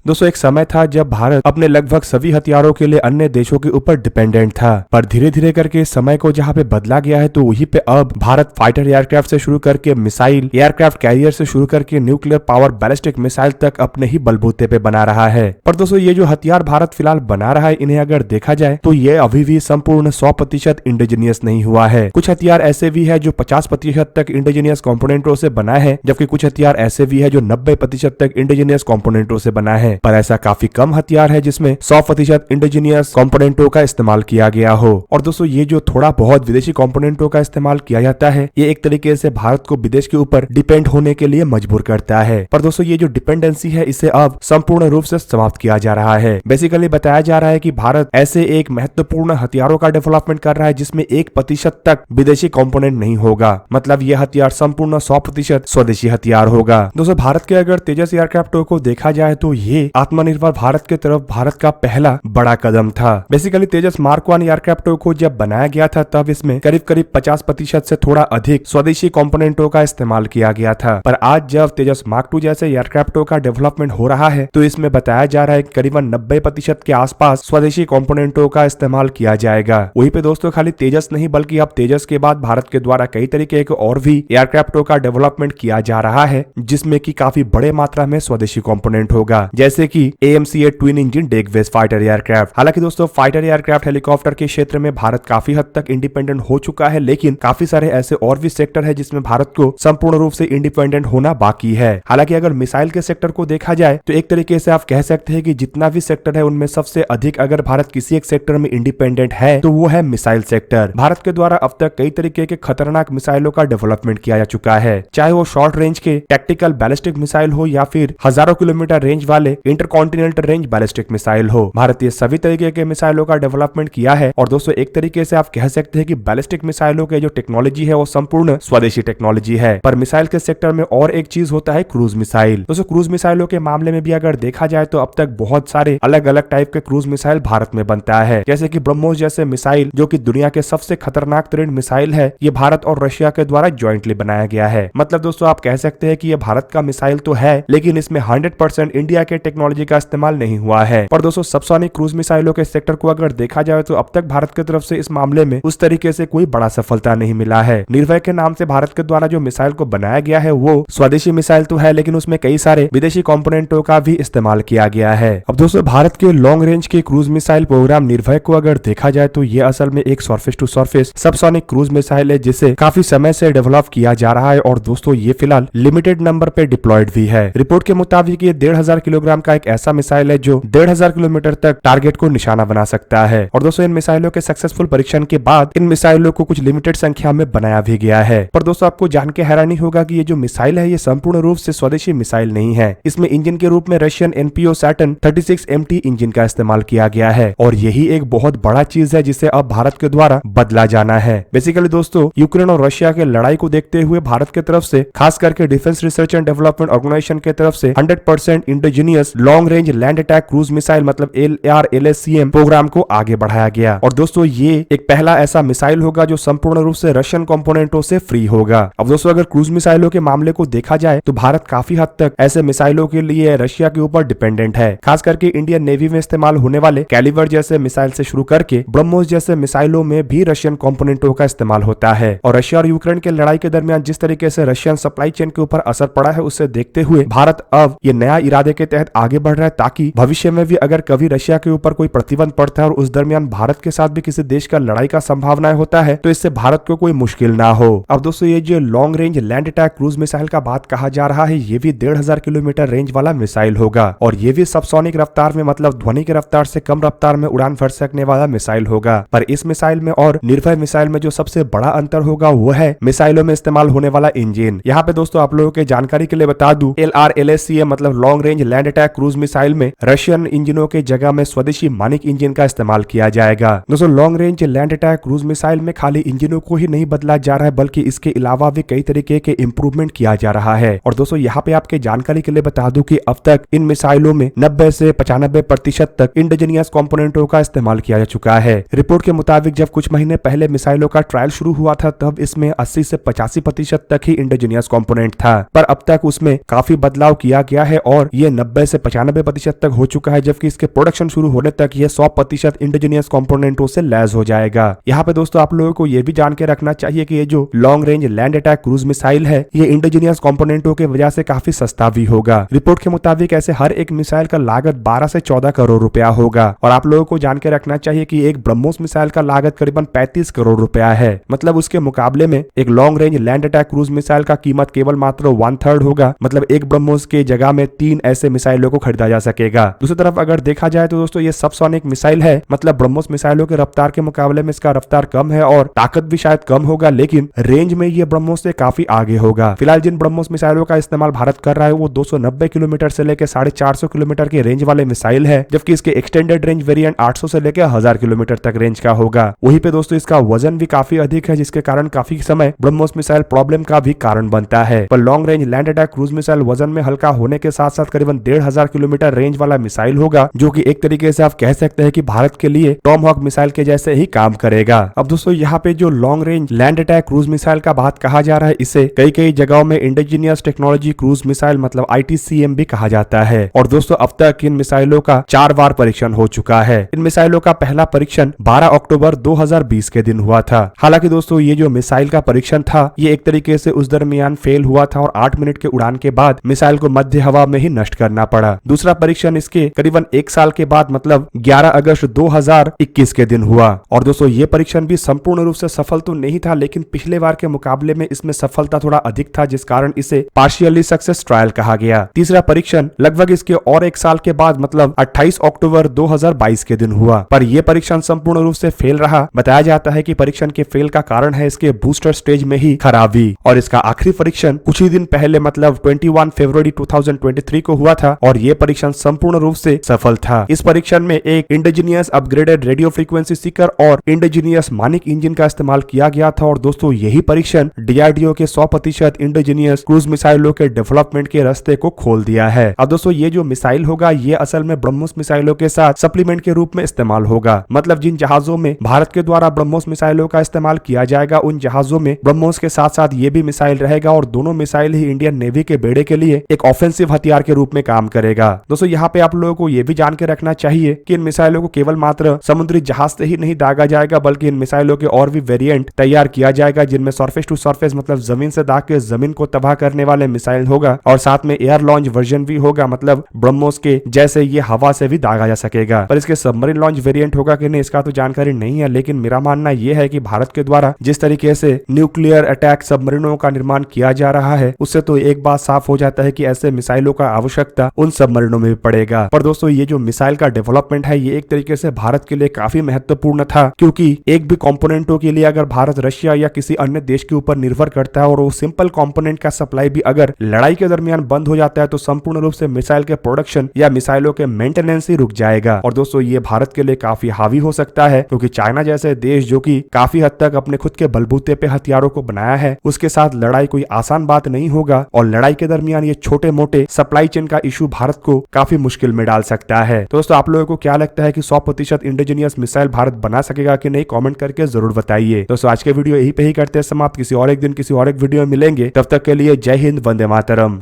दोस्तों एक समय था जब भारत अपने लगभग सभी हथियारों के लिए अन्य देशों के ऊपर डिपेंडेंट था, पर धीरे धीरे करके समय को जहाँ पे बदला गया है तो वहीं पे अब भारत फाइटर एयरक्राफ्ट से शुरू करके मिसाइल एयरक्राफ्ट कैरियर से शुरू करके न्यूक्लियर पावर बैलिस्टिक मिसाइल तक अपने ही बलबूते पे बना रहा है। पर दोस्तों ये जो हथियार भारत फिलहाल बना रहा है, इन्हें अगर देखा जाए तो ये अभी भी संपूर्ण 100% इंडिजीनियस नहीं हुआ है। कुछ हथियार ऐसे भी है जो 50% तक इंडिजीनियस कंपोनेंटों से बना है, जबकि कुछ हथियार ऐसे भी है जो 90% तक इंडिजीनियस कंपोनेंटों से बना है। पर ऐसा काफी कम हथियार है जिसमें 100% इंडिजीनियस कंपोनेंटों का इस्तेमाल किया गया हो। और दोस्तों ये जो थोड़ा बहुत विदेशी कंपोनेंटों का इस्तेमाल किया जाता है, ये एक तरीके से भारत को विदेश के ऊपर डिपेंड होने के लिए मजबूर करता है। पर दोस्तों ये जो डिपेंडेंसी है, इसे अब संपूर्ण रूप से समाप्त किया जा रहा है। बेसिकली बताया जा रहा है कि भारत ऐसे एक महत्वपूर्ण हथियारों का डेवलपमेंट कर रहा है जिसमें 1% तक विदेशी कंपोनेंट नहीं होगा। मतलब यह हथियार संपूर्ण 100% स्वदेशी हथियार होगा। दोस्तों भारत के अगर तेजस एयरक्राफ्टों को देखा जाए तो ये आत्मनिर्भर भारत के तरफ भारत का पहला बड़ा कदम था। बेसिकली तेजस मार्क 1 एयरक्राफ्टों को जब बनाया गया था तब इसमें करीब 50% से थोड़ा अधिक स्वदेशी कंपोनेंटों का इस्तेमाल किया गया था। पर आज जब तेजस मार्क 2 जैसे एयरक्राफ्टों का डेवलपमेंट हो रहा है तो इसमें बताया जा रहा है करीबन 90% के आसपास स्वदेशी कंपोनेंटों का इस्तेमाल किया जाएगा। वहीं पे दोस्तों खाली तेजस नहीं बल्कि अब तेजस के बाद भारत के द्वारा कई तरीके के और भी एयरक्राफ्टों का डेवलपमेंट किया जा रहा है जिसमें की काफी बड़े मात्रा में स्वदेशी कंपोनेंट होगा, जैसे कि AMCA twin engine deck base fighter aircraft. हालांकि दोस्तों फाइटर एयरक्राफ्ट हेलीकॉप्टर के क्षेत्र में भारत काफी हद तक इंडिपेंडेंट हो चुका है, लेकिन काफी सारे ऐसे और भी सेक्टर है जिसमें भारत को संपूर्ण रूप से इंडिपेंडेंट होना बाकी है। हालांकि अगर मिसाइल के सेक्टर को देखा जाए तो एक तरीके से आप कह सकते हैं कि जितना भी सेक्टर है उनमें सबसे अधिक अगर भारत किसी एक सेक्टर में इंडिपेंडेंट है तो वो है मिसाइल सेक्टर। भारत के द्वारा अब तक कई तरीके के खतरनाक मिसाइलों का डेवलपमेंट किया जा चुका है, चाहे वो शॉर्ट रेंज के टैक्टिकल बैलिस्टिक मिसाइल हो या फिर हजारों किलोमीटर रेंज वाले इंटरकॉन्टिनेंटल रेंज बैलिस्टिक मिसाइल हो। भारत ये सभी तरीके के मिसाइलों का डेवलपमेंट किया है। और दोस्तों एक तरीके से आप कह सकते हैं कि बैलिस्टिक मिसाइलों के जो टेक्नोलॉजी है वो संपूर्ण स्वदेशी टेक्नोलॉजी है। पर मिसाइल के सेक्टर में और एक चीज होता है क्रूज मिसाइल। दोस्तों क्रूज मिसाइलों के मामले में भी अगर देखा जाए तो अब तक बहुत सारे अलग अलग टाइप के क्रूज मिसाइल भारत में बनता है, जैसे कि ब्रह्मोस जैसे मिसाइल जो कि दुनिया के सबसे खतरनाक तरीन मिसाइल है, ये भारत और रशिया के द्वारा ज्वाइंटली बनाया गया है। मतलब दोस्तों आप कह सकते हैं कि ये भारत का मिसाइल तो है लेकिन इसमें 100% इंडिया के टेक्नोलॉजी का इस्तेमाल नहीं हुआ है। पर दोस्तों सबसोनिक क्रूज मिसाइलों के सेक्टर को अगर देखा जाए तो अब तक भारत की तरफ से इस मामले में उस तरीके से कोई बड़ा सफलता नहीं मिला है। निर्भय के नाम से भारत के द्वारा जो मिसाइल को बनाया गया है वो स्वदेशी मिसाइल तो है, लेकिन उसमें कई सारे विदेशी कंपोनेंटों का भी इस्तेमाल किया गया है। अब दोस्तों भारत के लॉन्ग रेंज के क्रूज मिसाइल प्रोग्राम निर्भय को अगर देखा जाए तो ये असल में एक surface to surface subsonic cruise missile है जिसे काफी समय से डेवलप किया जा रहा है। और दोस्तों ये फिलहाल लिमिटेड नंबर पे डिप्लॉयड भी है। रिपोर्ट के मुताबिक ये 1500 किलोग्राम का एक ऐसा मिसाइल है जो 1500 किलोमीटर तक टारगेट को निशाना बना सकता है। और दोस्तों इन मिसाइलों के सक्सेसफुल परीक्षण के बाद इन मिसाइलों को कुछ लिमिटेड संख्या में बनाया भी गया है। पर दोस्तों आपको जान के हैरानी होगा कि ये जो मिसाइल है ये संपूर्ण रूप से स्वदेशी मिसाइल नहीं है। इसमें इंजन के रूप में Russian NPO Saturn 36 MT engine का इस्तेमाल किया गया है और यही एक बहुत बड़ा चीज है जिसे अब भारत के द्वारा बदला जाना है। बेसिकली दोस्तों यूक्रेन और रशिया के लड़ाई को देखते हुए भारत की तरफ से खास करके defence research and development organisation की तरफ से 100% indigenous long range land attack cruise missile मतलब LRLSCM प्रोग्राम को आगे बढ़ाया गया। और दोस्तों ये एक पहला ऐसा मिसाइल होगा जो संपूर्ण रूप से रशियन कंपोनेंटों से फ्री होगा। अब दोस्तों अगर क्रूज मिसाइलों के मामले को देखा जाए तो भारत काफी हद तक ऐसे मिसाइलों के लिए रशिया के ऊपर डिपेंडेंट है। खास करके इंडियन नेवी में इस्तेमाल होने वाले कैलिबर जैसे मिसाइल से शुरू करके ब्रह्मोस जैसे मिसाइलों में भी रशियन कंपोनेंटों का इस्तेमाल होता है। और रशिया और यूक्रेन के लड़ाई के दरमियान जिस तरीके से रशियन सप्लाई चेन के ऊपर असर पड़ा है उससे देखते हुए भारत अब ये नया इरादे के तहत आगे बढ़ रहा है ताकि भविष्य में भी अगर कभी रशिया के ऊपर कोई प्रतिबंध पड़ता है और उस दरमियान भारत के साथ भी किसी देश का लड़ाई का संभावना होता है तो इससे भारत को कोई मुश्किल ना हो। अब दोस्तों ये जो long range land attack cruise missile का बात कहा जा रहा है ये भी 1500 किलोमीटर रेंज वाला मिसाइल होगा और ये भी सबसोनिक रफ्तार में मतलब ध्वनि की रफ्तार से कम रफ्तार में उड़ान भर सकने वाला मिसाइल होगा। पर इस मिसाइल में और निर्भय मिसाइल में जो सबसे बड़ा अंतर होगा वो है मिसाइलों में इस्तेमाल होने वाला इंजन। यहाँ पे दोस्तों आप लोगों के जानकारी के लिए बता दूं LRLSCM मतलब long range land attack cruise missile में रशियन इंजनों के जगह में स्वदेशी मानिक इंजन का इस्तेमाल किया जाएगा। दोस्तों long range land attack cruise missile में खाली इंजनों को ही नहीं बदला जा रहा है बल्कि इसके अलावा भी कई तरीके के इंप्रूवमेंट किया जा रहा है। और दोस्तों यहाँ पे आपके जानकारी के लिए बता दूं कि अब तक इन मिसाइलों में 90 से 95% तक इंडिजीनियस कंपोनेंटों का इस्तेमाल किया जा चुका है। रिपोर्ट के मुताबिक जब कुछ महीने पहले मिसाइलों का ट्रायल शुरू हुआ था तब इसमें 80 से 85% तक ही इंडिजीनियस कंपोनेंट था, पर अब तक उसमें काफी बदलाव किया गया है और ये 90 से 95% तक हो चुका है, जबकि इसके प्रोडक्शन शुरू होने तक यह 100% इंडिजीनियस कंपोनेंटों से लैस हो जाएगा। यहाँ पे दोस्तों आप लोगों को यह भी जान के रखना चाहिए कि ये जो long range land attack cruise missile है ये इंडिजीनियस कंपोनेंटों के वजह से काफी सस्ता भी होगा। रिपोर्ट के मुताबिक ऐसे हर एक मिसाइल का लागत 12 से 14 करोड़ रुपया होगा। और आप लोगों को जान के रखना चाहिए कि एक ब्रह्मोस मिसाइल का लागत करीबन 35 करोड़ रुपया है। मतलब उसके मुकाबले में एक long range land attack cruise missile का कीमत केवल मात्र 1/3 होगा। मतलब एक ब्रह्मोस के जगह में 3 ऐसे मिसाइलों को खरीदा जा सकेगा। दूसरी तरफ अगर देखा जाए तो दोस्तों ये सबसोनिक मिसाइल है, मतलब ब्रह्मोस मिसाइलों के रफ्तार के मुकाबले में इसका रफ्तार कम है और ताकत भी शायद कम होगा, लेकिन रेंज में ये ब्रह्मोस से काफी आगे होगा। फिलहाल जिन ब्रह्मोस मिसाइलों का इस्तेमाल भारत कर रहा है वो 290 किलोमीटर से लेकर 450 किलोमीटर के रेंज वाले मिसाइल है, जबकि इसके एक्सटेंडेड रेंज वेरिएंट 800 से लेकर 1000 किलोमीटर तक रेंज का होगा। वहीं पे दोस्तों इसका वजन भी काफी अधिक है, जिसके कारण काफी समय ब्रह्मोस मिसाइल प्रॉब्लम का भी कारण बनता है। पर long range land attack cruise missile वजन में हल्का होने के साथ साथ करीबन 1500 किलोमीटर रेंज वाला मिसाइल होगा, जो कि एक तरीके से आप कह सकते हैं कि भारत के लिए टॉमहॉक मिसाइल के जैसे ही काम करेगा। अब दोस्तों यहाँ पे जो long range land attack cruise missile का बात कहा जा रहा है, इसे कई जगहों में इंडिजीनियस टेक्नोलॉजी क्रूज मिसाइल मतलब ITCM भी कहा जाता है। और दोस्तों अब तक इन मिसाइलों का 4 बार परीक्षण हो चुका है। इन मिसाइलों का पहला परीक्षण 12 अक्टूबर 2020 के दिन हुआ था। हालांकि दोस्तों ये जो मिसाइल का परीक्षण था ये एक तरीके से उस दरमियान फेल हुआ था और 8 मिनट के उड़ान के बाद मिसाइल को मध्य हवा में ही नष्ट करना पड़ा। दूसरा परीक्षण इसके करीबन 1 साल के बाद मतलब 11 अगस्त 2021 के दिन हुआ। और दोस्तों ये परीक्षण भी संपूर्ण रूप से सफल तो नहीं था, लेकिन पिछले बार के मुकाबले में इसमें सफलता थोड़ा अधिक था, जिस कारण इसे पार्शियली सक्सेस ट्रायल कहा गया। तीसरा परीक्षण लगभग इसके और 1 साल के बाद मतलब 28 अक्टूबर 2022 के दिन हुआ, पर यह परीक्षण संपूर्ण रूप से फेल रहा। बताया जाता है कि परीक्षण के फेल का कारण है इसके बूस्टर स्टेज में ही खराबी। और इसका आखिरी परीक्षण कुछ ही दिन पहले मतलब 21 फरवरी 2023 को हुआ था और यह परीक्षण संपूर्ण रूप से सफल था। इस परीक्षण में एक indigenous upgraded radio frequency Sikar और इंडिजीनियस मानिक इंजन का इस्तेमाल किया गया था। और दोस्तों यही परीक्षण DRDO के 100% इंडिजीनियस क्रूज मिसाइलों के डेवलपमेंट के रास्ते को खोल दिया है। अब दोस्तों ये जो मिसाइल होगा ये असल में ब्रह्मोस मिसाइलों के साथ सप्लीमेंट के रूप में इस्तेमाल होगा। मतलब जिन जहाजों में भारत के द्वारा ब्रह्मोस मिसाइलों का इस्तेमाल किया जाएगा उन जहाजों में ब्रह्मोस के साथ साथ ये भी मिसाइल रहेगा और दोनों मिसाइल ही इंडियन नेवी के बेड़े के लिए एक ऑफेंसिव हथियार के रूप में काम करेगा। दोस्तों यहाँ पे आप लोगों को ये भी जान के रखना चाहिए कि इन मिसाइलों को केवल मात्र समुद्री जहाज से ही नहीं दागा जाएगा, बल्कि इन मिसाइलों के और भी वेरिएंट तैयार किया जाएगा, जिनमें सरफेस टू सरफेस मतलब जमीन से दाग के जमीन को तबाह करने वाले मिसाइल होगा और साथ में एयर लॉन्च वर्जन भी होगा, मतलब ब्रह्मोस के जैसे ये हवा से भी दागा जा सकेगा। पर इसके सबमरीन लॉन्च वेरिएंट होगा कि नहीं इसका तो जानकारी नहीं है, लेकिन मेरा मानना यह है कि भारत के द्वारा जिस तरीके से न्यूक्लियर अटैक सबमरीनों का निर्माण किया जा रहा है उससे तो एक बात साफ हो जाता है कि ऐसे मिसाइलों का आवश्यकता उन सबमरीनों में भी पड़ेगा। पर दोस्तों ये जो मिसाइल का डेवलपमेंट है ये एक तरीके से भारत के लिए काफी महत्वपूर्ण था, क्योंकि एक भी कंपोनेंटों के लिए अगर भारत रशिया या किसी अन्य देश के ऊपर निर्भर करता है और वो सिंपल कंपोनेंट का सप्लाई भी अगर लड़ाई के दरमियान बंद हो जाता है तो संपूर्ण रूप से मिसाइल के प्रोडक्शन या मिसाइलों के मेंटेनेंस ही रुक जाएगा। और दोस्तों ये भारत के लिए काफी हावी हो सकता है, क्योंकि चाइना जैसे देश जो कि काफी हद तक अपने खुद के बलबूते पे हथियारों को बनाया है उसके साथ लड़ाई कोई आसान बात नहीं होगा और लड़ाई के दरमियान ये छोटे मोटे सप्लाई चेन का इशू भारत को काफी मुश्किल में डाल सकता है। तो दोस्तों आप लोगों को क्या लगता है कि 100% इंडिजीनियस मिसाइल भारत बना सकेगा कि नहीं, कमेंट करके जरूर बताइए। दोस्तों आज के वीडियो यही पे ही करते हैं समाप्त। किसी और एक दिन किसी और एक वीडियो में मिलेंगे, तब तक के लिए जय हिंद, वंदे मातरम।